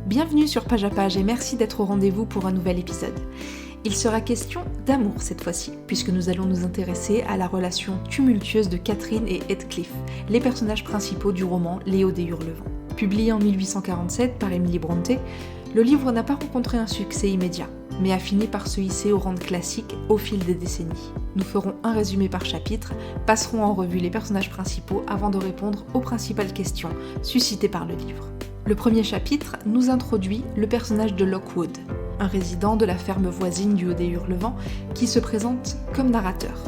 Bienvenue sur Page à Page et merci d'être au rendez-vous pour un nouvel épisode. Il sera question d'amour cette fois-ci, puisque nous allons nous intéresser à la relation tumultueuse de Catherine et Heathcliff, les personnages principaux du roman Léo des Hurlevents. Publié en 1847 par Emily Brontë, le livre n'a pas rencontré un succès immédiat, mais a fini par se hisser au rang de classique au fil des décennies. Nous ferons un résumé par chapitre, passerons en revue les personnages principaux avant de répondre aux principales questions suscitées par le livre. Le premier chapitre nous introduit le personnage de Lockwood, un résident de la ferme voisine du Haut des Hurlevents qui se présente comme narrateur.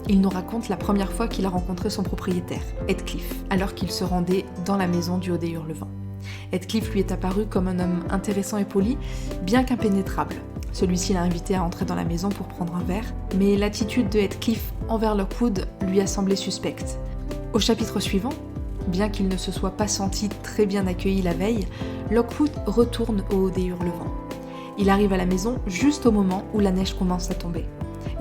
Il nous raconte la première fois qu'il a rencontré son propriétaire, Heathcliff, alors qu'il se rendait dans la maison du Haut des Hurlevents. Heathcliff lui est apparu comme un homme intéressant et poli, bien qu'impénétrable. Celui-ci l'a invité à entrer dans la maison pour prendre un verre, mais l'attitude de Heathcliff envers Lockwood lui a semblé suspecte. Au chapitre suivant, bien qu'il ne se soit pas senti très bien accueilli la veille, Lockwood retourne au Haut des Hurlevents. Il arrive à la maison juste au moment où la neige commence à tomber.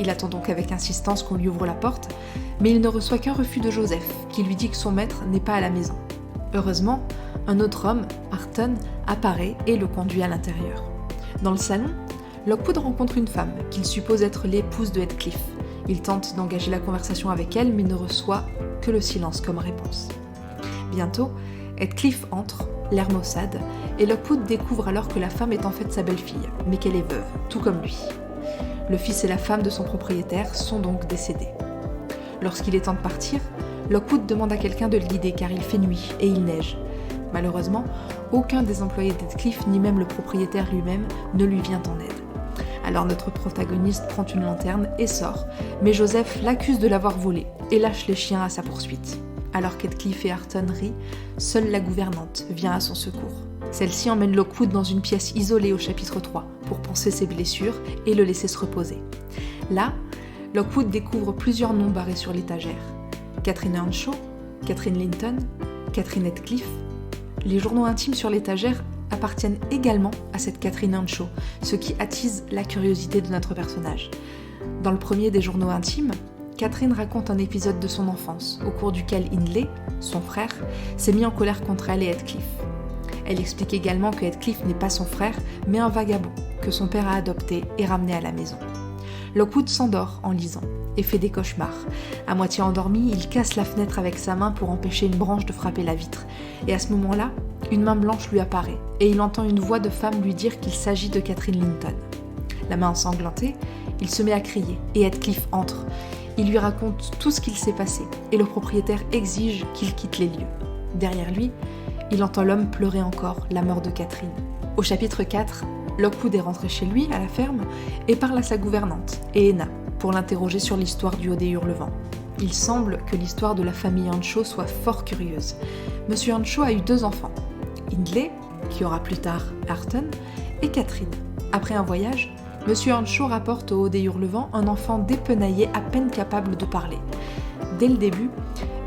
Il attend donc avec insistance qu'on lui ouvre la porte, mais il ne reçoit qu'un refus de Joseph, qui lui dit que son maître n'est pas à la maison. Heureusement, un autre homme, Arton, apparaît et le conduit à l'intérieur. Dans le salon, Lockwood rencontre une femme qu'il suppose être l'épouse de Heathcliff. Il tente d'engager la conversation avec elle, mais ne reçoit que le silence comme réponse. Bientôt, Heathcliff entre, l'air maussade, et Lockwood découvre alors que la femme est en fait sa belle-fille, mais qu'elle est veuve, tout comme lui. Le fils et la femme de son propriétaire sont donc décédés. Lorsqu'il est temps de partir, Lockwood demande à quelqu'un de le guider car il fait nuit et il neige. Malheureusement, aucun des employés d'Heathcliff, ni même le propriétaire lui-même, ne lui vient en aide. Alors notre protagoniste prend une lanterne et sort, mais Joseph l'accuse de l'avoir volée et lâche les chiens à sa poursuite. Alors qu'Heathcliff et Arton rient, seule la gouvernante vient à son secours. Celle-ci emmène Lockwood dans une pièce isolée au chapitre 3 pour panser ses blessures et le laisser se reposer. Là, Lockwood découvre plusieurs noms barrés sur l'étagère. Catherine Earnshaw, Catherine Linton, Catherine Heathcliff. Les journaux intimes sur l'étagère appartiennent également à cette Catherine Earnshaw, ce qui attise la curiosité de notre personnage. Dans le premier des journaux intimes, Catherine raconte un épisode de son enfance, au cours duquel Hindley, son frère, s'est mis en colère contre elle et Heathcliff. Elle explique également que Heathcliff n'est pas son frère, mais un vagabond que son père a adopté et ramené à la maison. Lockwood s'endort en lisant et fait des cauchemars. À moitié endormi, il casse la fenêtre avec sa main pour empêcher une branche de frapper la vitre. Et à ce moment-là, une main blanche lui apparaît et il entend une voix de femme lui dire qu'il s'agit de Catherine Linton. La main ensanglantée, il se met à crier et Heathcliff entre. Il lui raconte tout ce qu'il s'est passé et le propriétaire exige qu'il quitte les lieux. Derrière lui, il entend l'homme pleurer encore la mort de Catherine. Au chapitre 4, Lockwood est rentré chez lui, à la ferme, et parle à sa gouvernante, Ehéna, pour l'interroger sur l'histoire du Haut des Hurlevents. Il semble que l'histoire de la famille Earnshaw soit fort curieuse. Monsieur Earnshaw a eu 2 enfants, Hindley, qui aura plus tard Arton, et Catherine. Après un voyage, Monsieur Earnshaw rapporte au Haut des Hurlevents un enfant dépenaillé à peine capable de parler. Dès le début,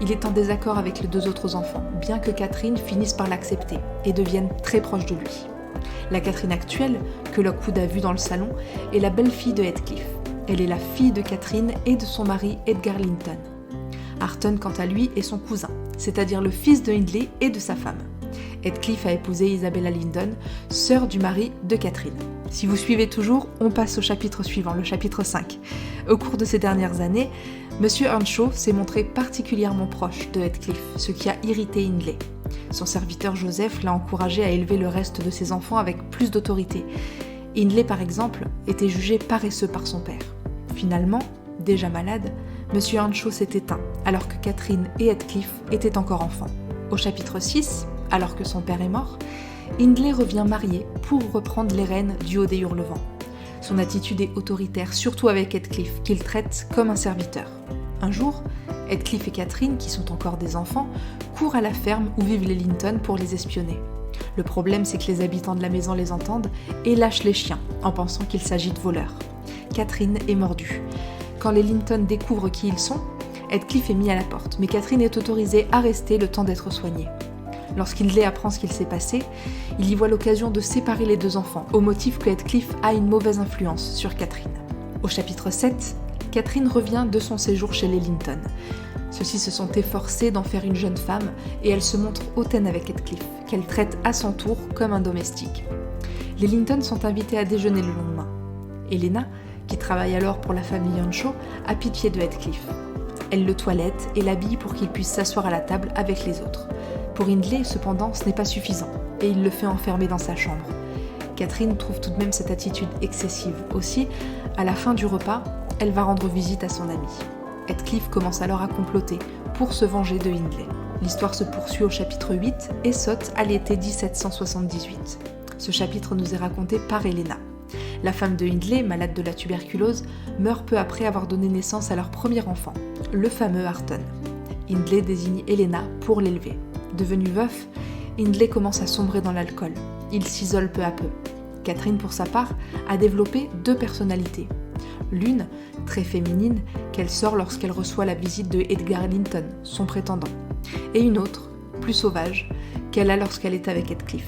il est en désaccord avec les 2 autres enfants, bien que Catherine finisse par l'accepter et devienne très proche de lui. La Catherine actuelle, que Lockwood a vue dans le salon, est la belle-fille de Heathcliff. Elle est la fille de Catherine et de son mari Edgar Linton. Arton, quant à lui, est son cousin, c'est-à-dire le fils de Hindley et de sa femme. Heathcliff a épousé Isabella Linton, sœur du mari de Catherine. Si vous suivez toujours, on passe au chapitre suivant, le chapitre 5. Au cours de ces dernières années, Monsieur Earnshaw s'est montré particulièrement proche de Heathcliff, ce qui a irrité Hindley. Son serviteur Joseph l'a encouragé à élever le reste de ses enfants avec plus d'autorité. Hindley, par exemple, était jugé paresseux par son père. Finalement, déjà malade, Monsieur Earnshaw s'est éteint, alors que Catherine et Heathcliff étaient encore enfants. Au chapitre 6, alors que son père est mort, Hindley revient marié pour reprendre les rênes du Haut des Hurlevents. Son attitude est autoritaire, surtout avec Heathcliff, qu'il traite comme un serviteur. Un jour, Heathcliff et Catherine, qui sont encore des enfants, courent à la ferme où vivent les Linton pour les espionner. Le problème, c'est que les habitants de la maison les entendent et lâchent les chiens, en pensant qu'il s'agit de voleurs. Catherine est mordue. Quand les Linton découvrent qui ils sont, Heathcliff est mis à la porte, mais Catherine est autorisée à rester le temps d'être soignée. Lorsqu'Hindley apprend ce qu'il s'est passé, il y voit l'occasion de séparer les 2 enfants, au motif que Heathcliff a une mauvaise influence sur Catherine. Au chapitre 7, Catherine revient de son séjour chez les Linton. Ceux-ci se sont efforcés d'en faire une jeune femme et elle se montre hautaine avec Heathcliff, qu'elle traite à son tour comme un domestique. Les Linton sont invités à déjeuner le lendemain. Helena, qui travaille alors pour la famille Earnshaw, a pitié de Heathcliff. Elle le toilette et l'habille pour qu'il puisse s'asseoir à la table avec les autres. Pour Hindley, cependant, ce n'est pas suffisant et il le fait enfermer dans sa chambre. Catherine trouve tout de même cette attitude excessive. Aussi, à la fin du repas, elle va rendre visite à son ami. Heathcliff commence alors à comploter pour se venger de Hindley. L'histoire se poursuit au chapitre 8 et saute à l'été 1778. Ce chapitre nous est raconté par Helena. La femme de Hindley, malade de la tuberculose, meurt peu après avoir donné naissance à leur premier enfant, le fameux Hareton. Hindley désigne Helena pour l'élever. Devenu veuf, Hindley commence à sombrer dans l'alcool. Il s'isole peu à peu. Catherine, pour sa part, a développé 2 personnalités. L'une, très féminine, qu'elle sort lorsqu'elle reçoit la visite de Edgar Linton, son prétendant. Et une autre, plus sauvage, qu'elle a lorsqu'elle est avec Heathcliff.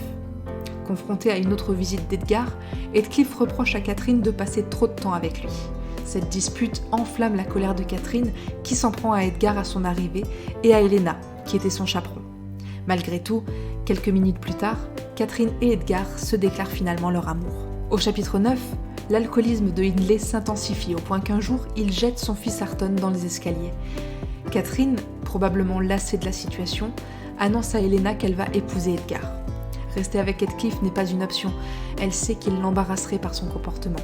Confrontée à une autre visite d'Edgar, Heathcliff reproche à Catherine de passer trop de temps avec lui. Cette dispute enflamme la colère de Catherine, qui s'en prend à Edgar à son arrivée, et à Helena, qui était son chaperon. Malgré tout, quelques minutes plus tard, Catherine et Edgar se déclarent finalement leur amour. Au chapitre 9, l'alcoolisme de Hindley s'intensifie au point qu'un jour, il jette son fils Hareton dans les escaliers. Catherine, probablement lassée de la situation, annonce à Helena qu'elle va épouser Edgar. Rester avec Heathcliff n'est pas une option, elle sait qu'il l'embarrasserait par son comportement.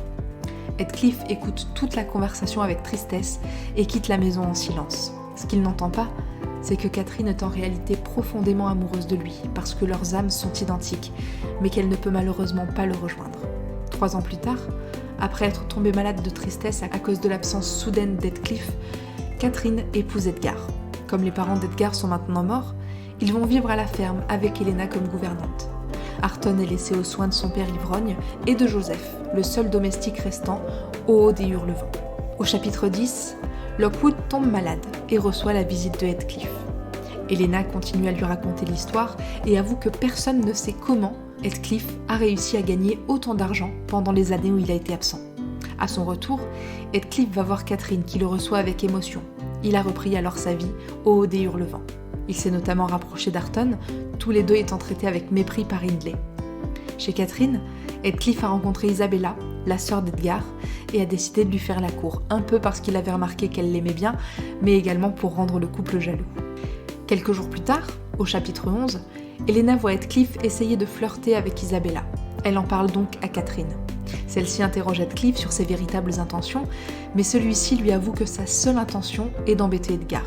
Heathcliff écoute toute la conversation avec tristesse et quitte la maison en silence. Ce qu'il n'entend pas, c'est que Catherine est en réalité profondément amoureuse de lui, parce que leurs âmes sont identiques, mais qu'elle ne peut malheureusement pas le rejoindre. 3 ans plus tard, après être tombée malade de tristesse à cause de l'absence soudaine d'Heathcliff, Catherine épouse Edgar. Comme les parents d'Edgar sont maintenant morts, ils vont vivre à la ferme avec Helena comme gouvernante. Hareton est laissé aux soins de son père ivrogne et de Joseph, le seul domestique restant au haut des Hurlevents. Au chapitre 10, Lockwood tombe malade et reçoit la visite de Heathcliff. Helena continue à lui raconter l'histoire et avoue que personne ne sait comment Heathcliff a réussi à gagner autant d'argent pendant les années où il a été absent. À son retour, Heathcliff va voir Catherine qui le reçoit avec émotion. Il a repris alors sa vie au haut des Hurlevents. Il s'est notamment rapproché d'Hareton, tous les 2 étant traités avec mépris par Hindley. Chez Catherine, Heathcliff a rencontré Isabella, la sœur d'Edgar, et a décidé de lui faire la cour, un peu parce qu'il avait remarqué qu'elle l'aimait bien, mais également pour rendre le couple jaloux. Quelques jours plus tard, au chapitre 11, Helena voit Heathcliff essayer de flirter avec Isabella. Elle en parle donc à Catherine. Celle-ci interroge Heathcliff sur ses véritables intentions, mais celui-ci lui avoue que sa seule intention est d'embêter Edgar.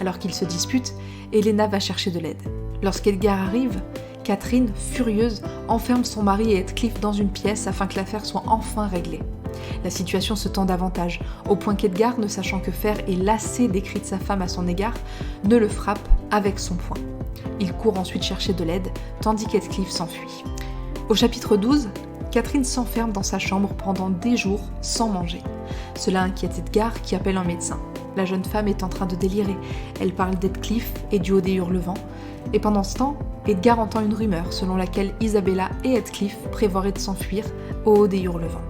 Alors qu'ils se disputent, Helena va chercher de l'aide. Lorsqu'Edgar arrive, Catherine, furieuse, enferme son mari et Heathcliff dans une pièce afin que l'affaire soit enfin réglée. La situation se tend davantage, au point qu'Edgar, ne sachant que faire et lassé des cris de sa femme à son égard, ne le frappe avec son poing. Il court ensuite chercher de l'aide, tandis qu'Heathcliff s'enfuit. Au chapitre 12, Catherine s'enferme dans sa chambre pendant des jours sans manger. Cela inquiète Edgar qui appelle un médecin. La jeune femme est en train de délirer. Elle parle d'Heathcliff et du haut des Hurlevents. Et pendant ce temps, Edgar entend une rumeur selon laquelle Isabella et Heathcliff prévoiraient de s'enfuir au haut des Hurlevents.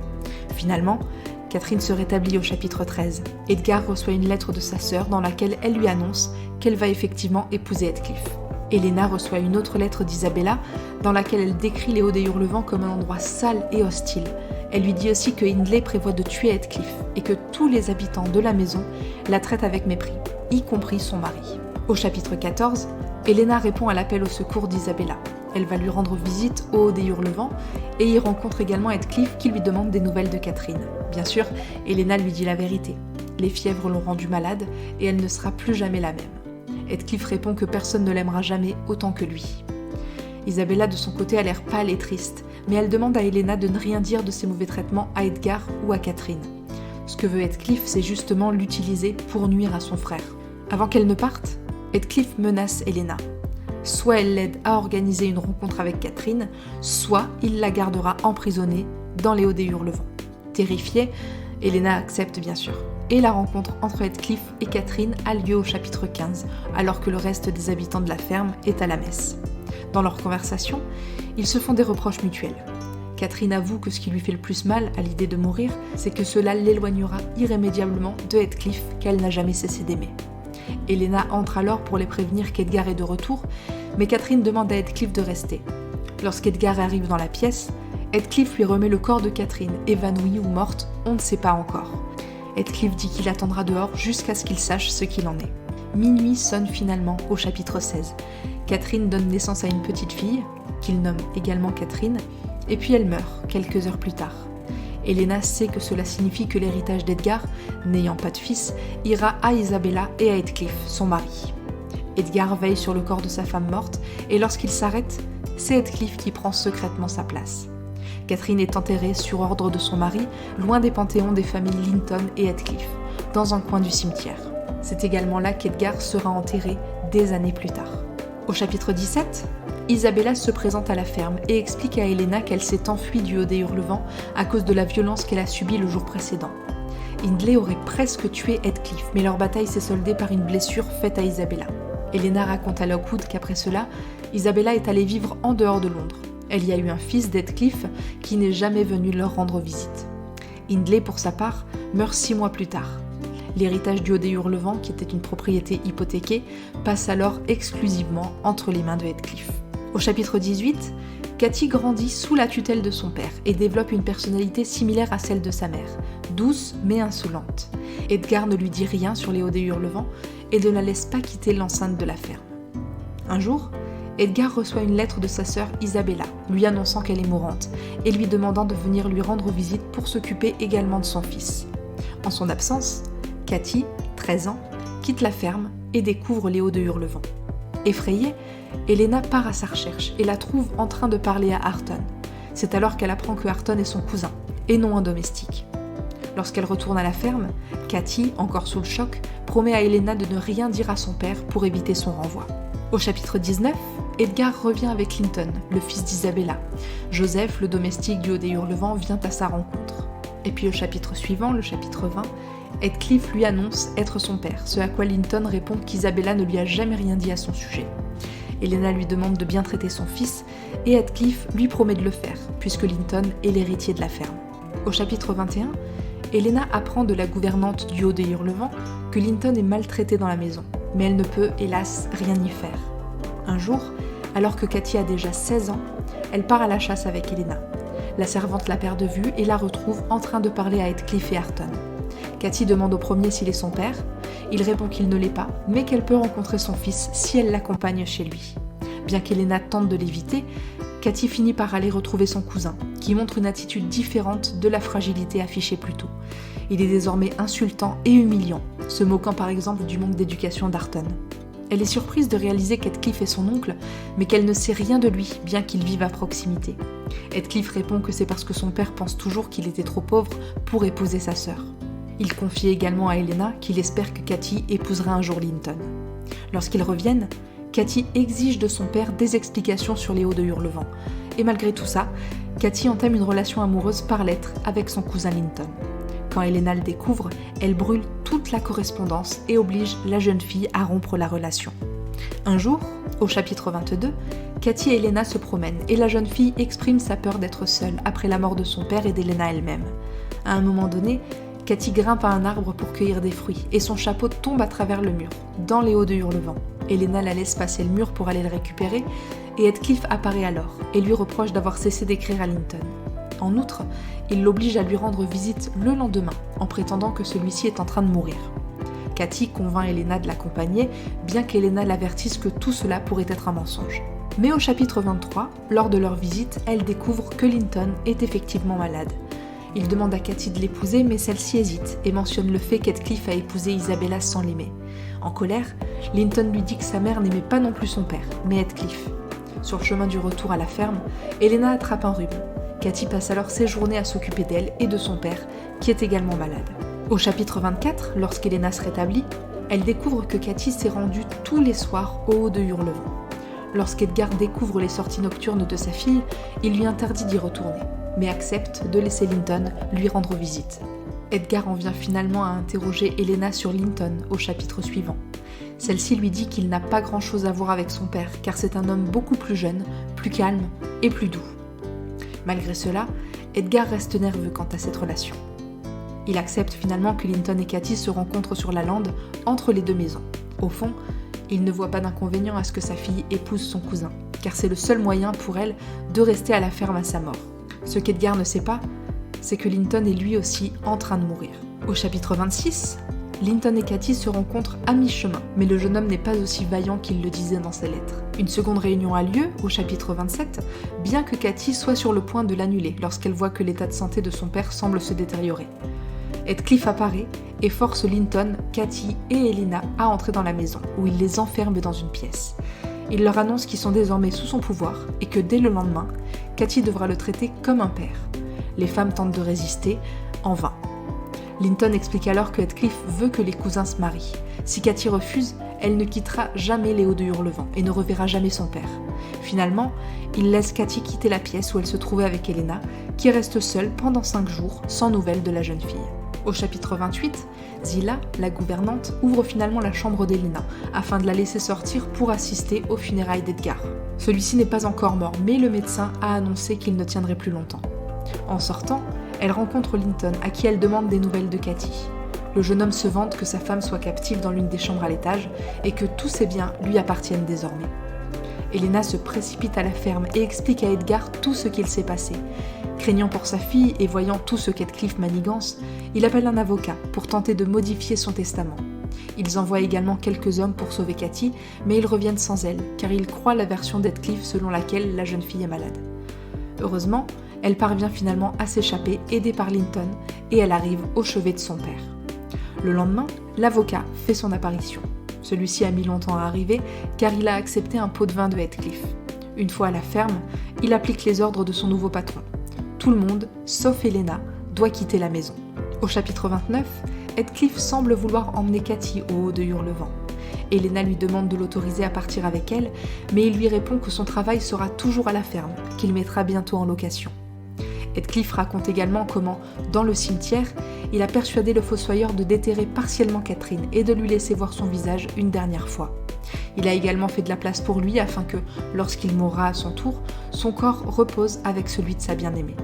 Finalement, Catherine se rétablit au chapitre 13. Edgar reçoit une lettre de sa sœur dans laquelle elle lui annonce qu'elle va effectivement épouser Heathcliff. Helena reçoit une autre lettre d'Isabella dans laquelle elle décrit les hauts des Hurlevents comme un endroit sale et hostile. Elle lui dit aussi que Hindley prévoit de tuer Heathcliff et que tous les habitants de la maison la traitent avec mépris, y compris son mari. Au chapitre 14, Helena répond à l'appel au secours d'Isabella. Elle va lui rendre visite au haut des Hurlevents et y rencontre également Heathcliff qui lui demande des nouvelles de Catherine. Bien sûr, Helena lui dit la vérité. Les fièvres l'ont rendue malade et elle ne sera plus jamais la même. Heathcliff répond que personne ne l'aimera jamais autant que lui. Isabella de son côté a l'air pâle et triste, mais elle demande à Helena de ne rien dire de ses mauvais traitements à Edgar ou à Catherine. Ce que veut Heathcliff, c'est justement l'utiliser pour nuire à son frère. Avant qu'elle ne parte, Heathcliff menace Helena. Soit elle l'aide à organiser une rencontre avec Catherine, soit il la gardera emprisonnée dans les hauts des Hurlevents. Terrifiée, Helena accepte bien sûr. Et la rencontre entre Heathcliff et Catherine a lieu au chapitre 15, alors que le reste des habitants de la ferme est à la messe. Dans leur conversation, ils se font des reproches mutuels. Catherine avoue que ce qui lui fait le plus mal à l'idée de mourir, c'est que cela l'éloignera irrémédiablement de Heathcliff qu'elle n'a jamais cessé d'aimer. Elena entre alors pour les prévenir qu'Edgar est de retour, mais Catherine demande à Heathcliff de rester. Lorsqu'Edgar arrive dans la pièce, Heathcliff lui remet le corps de Catherine, évanouie ou morte, on ne sait pas encore. Heathcliff dit qu'il attendra dehors jusqu'à ce qu'il sache ce qu'il en est. Minuit sonne finalement au chapitre 16. Catherine donne naissance à une petite fille, qu'il nomme également Catherine, et puis elle meurt quelques heures plus tard. Elena sait que cela signifie que l'héritage d'Edgar, n'ayant pas de fils, ira à Isabella et à Heathcliff, son mari. Edgar veille sur le corps de sa femme morte, et lorsqu'il s'arrête, c'est Heathcliff qui prend secrètement sa place. Catherine est enterrée sur ordre de son mari, loin des panthéons des familles Linton et Heathcliff, dans un coin du cimetière. C'est également là qu'Edgar sera enterré des années plus tard. Au chapitre 17, Isabella se présente à la ferme et explique à Elena qu'elle s'est enfuie du haut des Hurlevents à cause de la violence qu'elle a subie le jour précédent. Hindley aurait presque tué Heathcliff, mais leur bataille s'est soldée par une blessure faite à Isabella. Elena raconte à Lockwood qu'après cela, Isabella est allée vivre en dehors de Londres. Elle y a eu un fils d'Heathcliff qui n'est jamais venu leur rendre visite. Hindley, pour sa part, meurt 6 mois plus tard. L'héritage du haut des Hurlevents, qui était une propriété hypothéquée, passe alors exclusivement entre les mains de Heathcliff. Au chapitre 18, Cathy grandit sous la tutelle de son père et développe une personnalité similaire à celle de sa mère, douce mais insolente. Edgar ne lui dit rien sur les hauts des Hurlevents et ne la laisse pas quitter l'enceinte de la ferme. Un jour, Edgar reçoit une lettre de sa sœur Isabella, lui annonçant qu'elle est mourante et lui demandant de venir lui rendre visite pour s'occuper également de son fils. En son absence, Cathy, 13 ans, quitte la ferme et découvre les hauts de Hurlevent. Effrayée, Elena part à sa recherche et la trouve en train de parler à Arton. C'est alors qu'elle apprend que Arton est son cousin, et non un domestique. Lorsqu'elle retourne à la ferme, Cathy, encore sous le choc, promet à Elena de ne rien dire à son père pour éviter son renvoi. Au chapitre 19, Edgar revient avec Linton, le fils d'Isabella. Joseph, le domestique du haut des Hurlevents, vient à sa rencontre. Et puis au chapitre suivant, le chapitre 20, Heathcliff lui annonce être son père, ce à quoi Linton répond qu'Isabella ne lui a jamais rien dit à son sujet. Elena lui demande de bien traiter son fils et Heathcliff lui promet de le faire, puisque Linton est l'héritier de la ferme. Au chapitre 21, Elena apprend de la gouvernante du haut des Hurlevents que Linton est maltraité dans la maison, mais elle ne peut, hélas, rien y faire. Un jour, alors que Cathy a déjà 16 ans, elle part à la chasse avec Elena. La servante la perd de vue et la retrouve en train de parler à Heathcliff et Arton. Cathy demande au premier s'il est son père. Il répond qu'il ne l'est pas, mais qu'elle peut rencontrer son fils si elle l'accompagne chez lui. Bien qu'Elena tente de l'éviter, Cathy finit par aller retrouver son cousin, qui montre une attitude différente de la fragilité affichée plus tôt. Il est désormais insultant et humiliant, se moquant par exemple du manque d'éducation d'Arton. Elle est surprise de réaliser qu'Heathcliff est son oncle, mais qu'elle ne sait rien de lui, bien qu'ils vivent à proximité. Heathcliff répond que c'est parce que son père pense toujours qu'il était trop pauvre pour épouser sa sœur. Il confie également à Elena qu'il espère que Cathy épousera un jour Linton. Lorsqu'ils reviennent, Cathy exige de son père des explications sur les hauts de Hurlevent. Et malgré tout ça, Cathy entame une relation amoureuse par lettre avec son cousin Linton. Quand Elena le découvre, elle brûle toute la correspondance et oblige la jeune fille à rompre la relation. Un jour, au chapitre 22, Cathy et Elena se promènent et la jeune fille exprime sa peur d'être seule après la mort de son père et d'Elena elle-même. À un moment donné, Cathy grimpe à un arbre pour cueillir des fruits et son chapeau tombe à travers le mur, dans les hauts de Hurlevent. Elena la laisse passer le mur pour aller le récupérer et Heathcliff apparaît alors et lui reproche d'avoir cessé d'écrire à Linton. En outre, il l'oblige à lui rendre visite le lendemain en prétendant que celui-ci est en train de mourir. Cathy convainc Elena de l'accompagner, bien qu'Elena l'avertisse que tout cela pourrait être un mensonge. Mais au chapitre 23, lors de leur visite, elle découvre que Linton est effectivement malade. Il demande à Cathy de l'épouser, mais celle-ci hésite et mentionne le fait qu'Heathcliff a épousé Isabella sans l'aimer. En colère, Linton lui dit que sa mère n'aimait pas non plus son père, mais Heathcliff. Sur le chemin du retour à la ferme, Elena attrape un rhume. Cathy passe alors ses journées à s'occuper d'elle et de son père, qui est également malade. Au chapitre 24, lorsqu'Elena se rétablit, elle découvre que Cathy s'est rendue tous les soirs au haut de Hurlevent. Lorsqu'Edgar découvre les sorties nocturnes de sa fille, il lui interdit d'y retourner, mais accepte de laisser Linton lui rendre visite. Edgar en vient finalement à interroger Elena sur Linton au chapitre suivant. Celle-ci lui dit qu'il n'a pas grand-chose à voir avec son père, car c'est un homme beaucoup plus jeune, plus calme et plus doux. Malgré cela, Edgar reste nerveux quant à cette relation. Il accepte finalement que Linton et Cathy se rencontrent sur la lande, entre les deux maisons. Au fond, il ne voit pas d'inconvénient à ce que sa fille épouse son cousin, car c'est le seul moyen pour elle de rester à la ferme à sa mort. Ce qu'Edgar ne sait pas, c'est que Linton est lui aussi en train de mourir. Au chapitre 26, Linton et Katy se rencontrent à mi-chemin, mais le jeune homme n'est pas aussi vaillant qu'il le disait dans ses lettres. Une seconde réunion a lieu, au chapitre 27, bien que Katy soit sur le point de l'annuler lorsqu'elle voit que l'état de santé de son père semble se détériorer. Heathcliff apparaît et force Linton, Katy et Elena à entrer dans la maison, où il les enferme dans une pièce. Il leur annonce qu'ils sont désormais sous son pouvoir et que dès le lendemain, Katy devra le traiter comme un père. Les femmes tentent de résister, en vain. Linton explique alors que Heathcliff veut que les cousins se marient. Si Katy refuse, elle ne quittera jamais les Hauts de Hurlevent et ne reverra jamais son père. Finalement, il laisse Katy quitter la pièce où elle se trouvait avec Elena, qui reste seule pendant 5 jours, sans nouvelles de la jeune fille. Au chapitre 28, Zillah, la gouvernante, ouvre finalement la chambre d'Elena, afin de la laisser sortir pour assister aux funérailles d'Edgar. Celui-ci n'est pas encore mort, mais le médecin a annoncé qu'il ne tiendrait plus longtemps. En sortant, elle rencontre Linton, à qui elle demande des nouvelles de Katy. Le jeune homme se vante que sa femme soit captive dans l'une des chambres à l'étage et que tous ses biens lui appartiennent désormais. Elena se précipite à la ferme et explique à Edgar tout ce qu'il s'est passé. Craignant pour sa fille et voyant tout ce qu'Heathcliff manigance, il appelle un avocat pour tenter de modifier son testament. Ils envoient également quelques hommes pour sauver Katy, mais ils reviennent sans elle, car ils croient la version d'Heathcliff selon laquelle la jeune fille est malade. Heureusement, elle parvient finalement à s'échapper, aidée par Linton, et elle arrive au chevet de son père. Le lendemain, l'avocat fait son apparition. Celui-ci a mis longtemps à arriver, car il a accepté un pot de vin de Heathcliff. Une fois à la ferme, il applique les ordres de son nouveau patron. Tout le monde, sauf Elena, doit quitter la maison. Au chapitre 29, Heathcliff semble vouloir emmener Katy au Haut de Hurlevent. Elena lui demande de l'autoriser à partir avec elle, mais il lui répond que son travail sera toujours à la ferme, qu'il mettra bientôt en location. Heathcliff raconte également comment, dans le cimetière, il a persuadé le fossoyeur de déterrer partiellement Catherine et de lui laisser voir son visage une dernière fois. Il a également fait de la place pour lui afin que, lorsqu'il mourra à son tour, son corps repose avec celui de sa bien-aimée.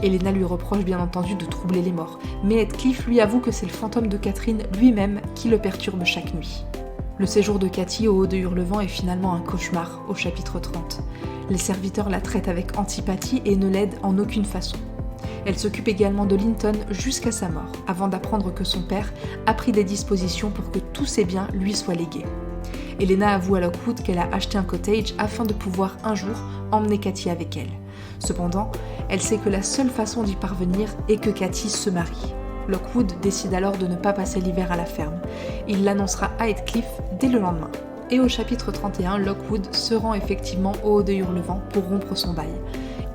Elena lui reproche bien entendu de troubler les morts, mais Heathcliff lui avoue que c'est le fantôme de Catherine lui-même qui le perturbe chaque nuit. Le séjour de Katy au Haut de Hurlevent est finalement un cauchemar, au chapitre 30. Les serviteurs la traitent avec antipathie et ne l'aident en aucune façon. Elle s'occupe également de Linton jusqu'à sa mort, avant d'apprendre que son père a pris des dispositions pour que tous ses biens lui soient légués. Elena avoue à Lockwood qu'elle a acheté un cottage afin de pouvoir un jour emmener Katy avec elle. Cependant, elle sait que la seule façon d'y parvenir est que Katy se marie. Lockwood décide alors de ne pas passer l'hiver à la ferme. Il l'annoncera à Heathcliff dès le lendemain. Et au chapitre 31, Lockwood se rend effectivement au Haut de Hurlevent pour rompre son bail.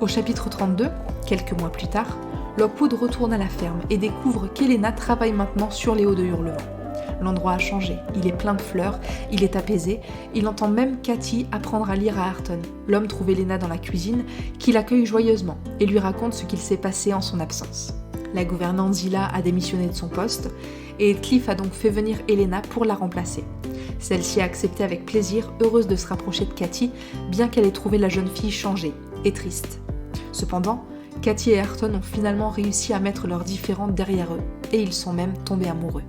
Au chapitre 32, quelques mois plus tard, Lockwood retourne à la ferme et découvre qu'Elena travaille maintenant sur les Hauts de Hurlevent. L'endroit a changé, il est plein de fleurs, il est apaisé, il entend même Katy apprendre à lire à Harton. L'homme trouve Elena dans la cuisine, qui l'accueille joyeusement et lui raconte ce qu'il s'est passé en son absence. La gouvernante Zillah a démissionné de son poste et Heathcliff a donc fait venir Elena pour la remplacer. Celle-ci a accepté avec plaisir, heureuse de se rapprocher de Katy, bien qu'elle ait trouvé la jeune fille changée et triste. Cependant, Katy et Harton ont finalement réussi à mettre leurs différends derrière eux, et ils sont même tombés amoureux.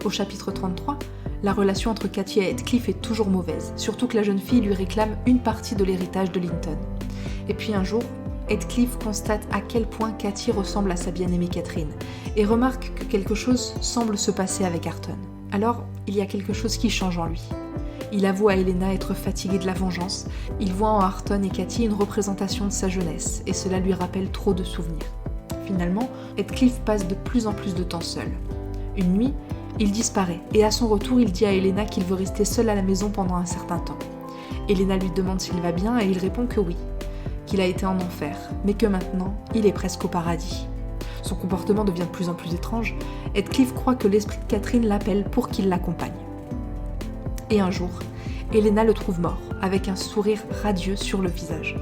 Au chapitre 33, la relation entre Katy et Heathcliff est toujours mauvaise, surtout que la jeune fille lui réclame une partie de l'héritage de Linton. Et puis un jour, Heathcliff constate à quel point Katy ressemble à sa bien-aimée Catherine, et remarque que quelque chose semble se passer avec Harton. Alors, il y a quelque chose qui change en lui. Il avoue à Elena être fatigué de la vengeance, il voit en Harton et Katy une représentation de sa jeunesse, et cela lui rappelle trop de souvenirs. Finalement, Heathcliff passe de plus en plus de temps seul. Une nuit, il disparaît, et à son retour, il dit à Elena qu'il veut rester seul à la maison pendant un certain temps. Elena lui demande s'il va bien, et il répond que oui, qu'il a été en enfer, mais que maintenant, il est presque au paradis. Son comportement devient de plus en plus étrange, Heathcliff croit que l'esprit de Catherine l'appelle pour qu'il l'accompagne. Et un jour, Elena le trouve mort, avec un sourire radieux sur le visage.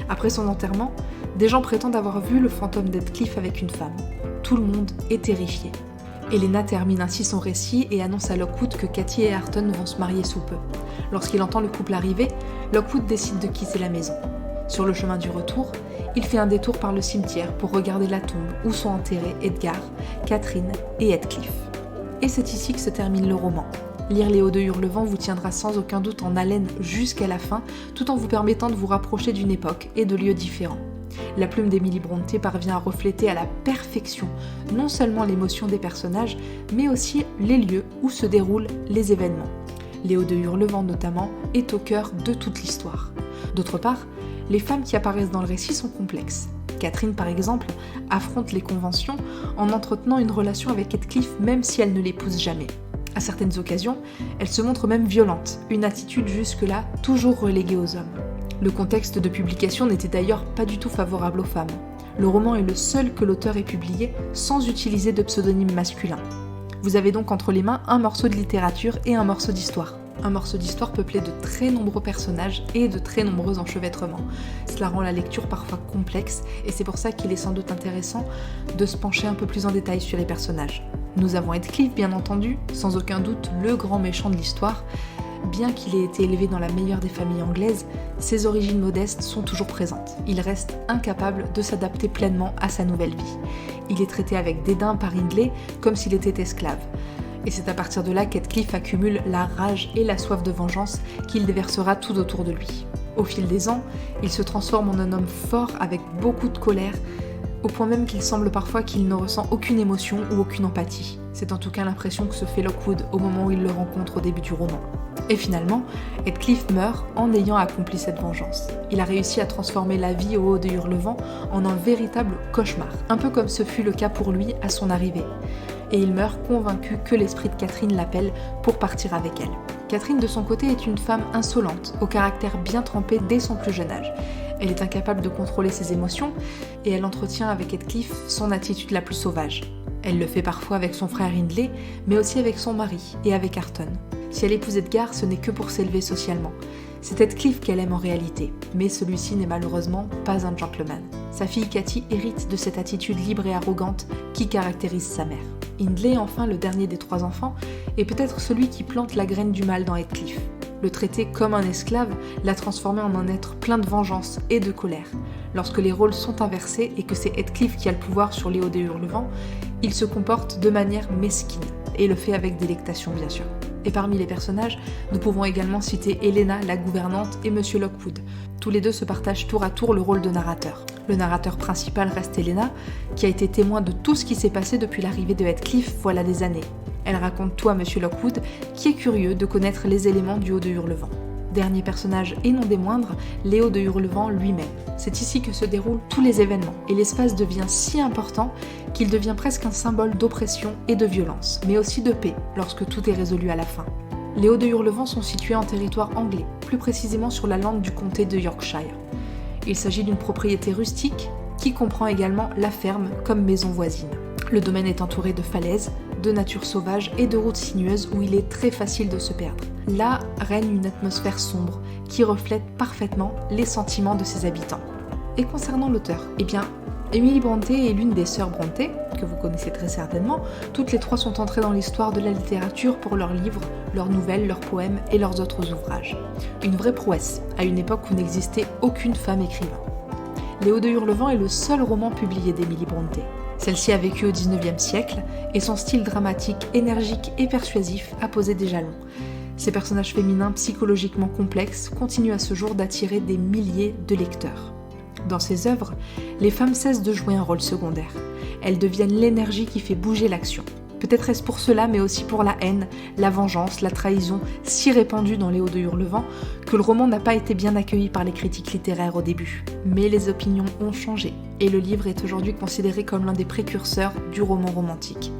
Après son enterrement, des gens prétendent avoir vu le fantôme d'Heathcliff avec une femme. Tout le monde est terrifié. Elena termine ainsi son récit et annonce à Lockwood que Katy et Harton vont se marier sous peu. Lorsqu'il entend le couple arriver, Lockwood décide de quitter la maison. Sur le chemin du retour, il fait un détour par le cimetière pour regarder la tombe où sont enterrés Edgar, Catherine et Heathcliff. Et c'est ici que se termine le roman. Lire Les Hauts de Hurlevent vous tiendra sans aucun doute en haleine jusqu'à la fin, tout en vous permettant de vous rapprocher d'une époque et de lieux différents. La plume d'Emily Brontë parvient à refléter à la perfection non seulement l'émotion des personnages, mais aussi les lieux où se déroulent les événements. Les Hauts de Hurlevent notamment est au cœur de toute l'histoire. D'autre part, les femmes qui apparaissent dans le récit sont complexes. Catherine, par exemple, affronte les conventions en entretenant une relation avec Heathcliff même si elle ne l'épouse jamais. À certaines occasions, elle se montre même violente, une attitude jusque-là toujours reléguée aux hommes. Le contexte de publication n'était d'ailleurs pas du tout favorable aux femmes. Le roman est le seul que l'auteur ait publié sans utiliser de pseudonyme masculin. Vous avez donc entre les mains un morceau de littérature et un morceau d'histoire. Un morceau d'histoire peuplé de très nombreux personnages et de très nombreux enchevêtrements. Cela rend la lecture parfois complexe et c'est pour ça qu'il est sans doute intéressant de se pencher un peu plus en détail sur les personnages. Nous avons Heathcliff, bien entendu, sans aucun doute le grand méchant de l'histoire. Bien qu'il ait été élevé dans la meilleure des familles anglaises, ses origines modestes sont toujours présentes. Il reste incapable de s'adapter pleinement à sa nouvelle vie. Il est traité avec dédain par Hindley comme s'il était esclave. Et c'est à partir de là qu'Heathcliff accumule la rage et la soif de vengeance qu'il déversera tout autour de lui. Au fil des ans, il se transforme en un homme fort avec beaucoup de colère, au point même qu'il semble parfois qu'il ne ressent aucune émotion ou aucune empathie. C'est en tout cas l'impression que se fait Lockwood au moment où il le rencontre au début du roman. Et finalement, Heathcliff meurt en ayant accompli cette vengeance. Il a réussi à transformer la vie au Haut de Hurlevent en un véritable cauchemar, un peu comme ce fut le cas pour lui à son arrivée. Et il meurt convaincu que l'esprit de Catherine l'appelle pour partir avec elle. Catherine, de son côté, est une femme insolente, au caractère bien trempé dès son plus jeune âge. Elle est incapable de contrôler ses émotions et elle entretient avec Heathcliff son attitude la plus sauvage. Elle le fait parfois avec son frère Hindley, mais aussi avec son mari et avec Arton. Si elle épouse Edgar, ce n'est que pour s'élever socialement. C'est Heathcliff qu'elle aime en réalité, mais celui-ci n'est malheureusement pas un gentleman. Sa fille Cathy hérite de cette attitude libre et arrogante qui caractérise sa mère. Hindley, enfin le dernier des 3 enfants, est peut-être celui qui plante la graine du mal dans Heathcliff. Le traiter comme un esclave l'a transformé en un être plein de vengeance et de colère. Lorsque les rôles sont inversés et que c'est Heathcliff qui a le pouvoir sur les Hauts de Hurlevent, il se comporte de manière mesquine, et le fait avec délectation bien sûr. Et parmi les personnages, nous pouvons également citer Helena, la gouvernante, et Monsieur Lockwood. Tous les deux se partagent tour à tour le rôle de narrateur. Le narrateur principal reste Helena, qui a été témoin de tout ce qui s'est passé depuis l'arrivée de Heathcliff voilà des années. Elle raconte tout à Monsieur Lockwood, qui est curieux de connaître les éléments du Haut de Hurlevent. Dernier personnage et non des moindres, Léo de Hurlevent lui-même. C'est ici que se déroulent tous les événements, et l'espace devient si important qu'il devient presque un symbole d'oppression et de violence, mais aussi de paix, lorsque tout est résolu à la fin. Les Hauts de Hurlevent sont situés en territoire anglais, plus précisément sur la lande du comté de Yorkshire. Il s'agit d'une propriété rustique qui comprend également la ferme comme maison voisine. Le domaine est entouré de falaises, de nature sauvage et de routes sinueuses où il est très facile de se perdre. Là règne une atmosphère sombre qui reflète parfaitement les sentiments de ses habitants. Et concernant l'auteur, Emily Brontë est l'une des sœurs Brontë, que vous connaissez très certainement. Toutes les 3 sont entrées dans l'histoire de la littérature pour leurs livres, leurs nouvelles, leurs poèmes et leurs autres ouvrages. Une vraie prouesse, à une époque où n'existait aucune femme écrivain. Les Hauts de Hurlevent est le seul roman publié d'Emily Brontë. Celle-ci a vécu au XIXe siècle et son style dramatique, énergique et persuasif a posé des jalons. Ces personnages féminins psychologiquement complexes continuent à ce jour d'attirer des milliers de lecteurs. Dans ses œuvres, les femmes cessent de jouer un rôle secondaire. Elles deviennent l'énergie qui fait bouger l'action. Peut-être est-ce pour cela, mais aussi pour la haine, la vengeance, la trahison, si répandue dans les Hauts de Hurlevent, que le roman n'a pas été bien accueilli par les critiques littéraires au début. Mais les opinions ont changé, et le livre est aujourd'hui considéré comme l'un des précurseurs du roman romantique.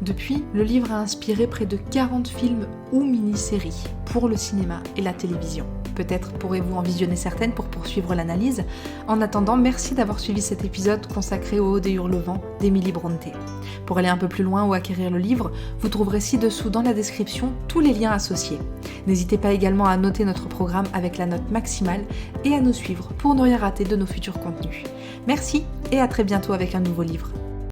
Depuis, le livre a inspiré près de 40 films ou mini-séries pour le cinéma et la télévision. Peut-être pourrez-vous en visionner certaines pour poursuivre l'analyse. En attendant, merci d'avoir suivi cet épisode consacré aux Hauts de Hurlevent d'Emily Brontë. Pour aller un peu plus loin ou acquérir le livre, vous trouverez ci-dessous dans la description tous les liens associés. N'hésitez pas également à noter notre programme avec la note maximale et à nous suivre pour ne rien rater de nos futurs contenus. Merci et à très bientôt avec un nouveau livre.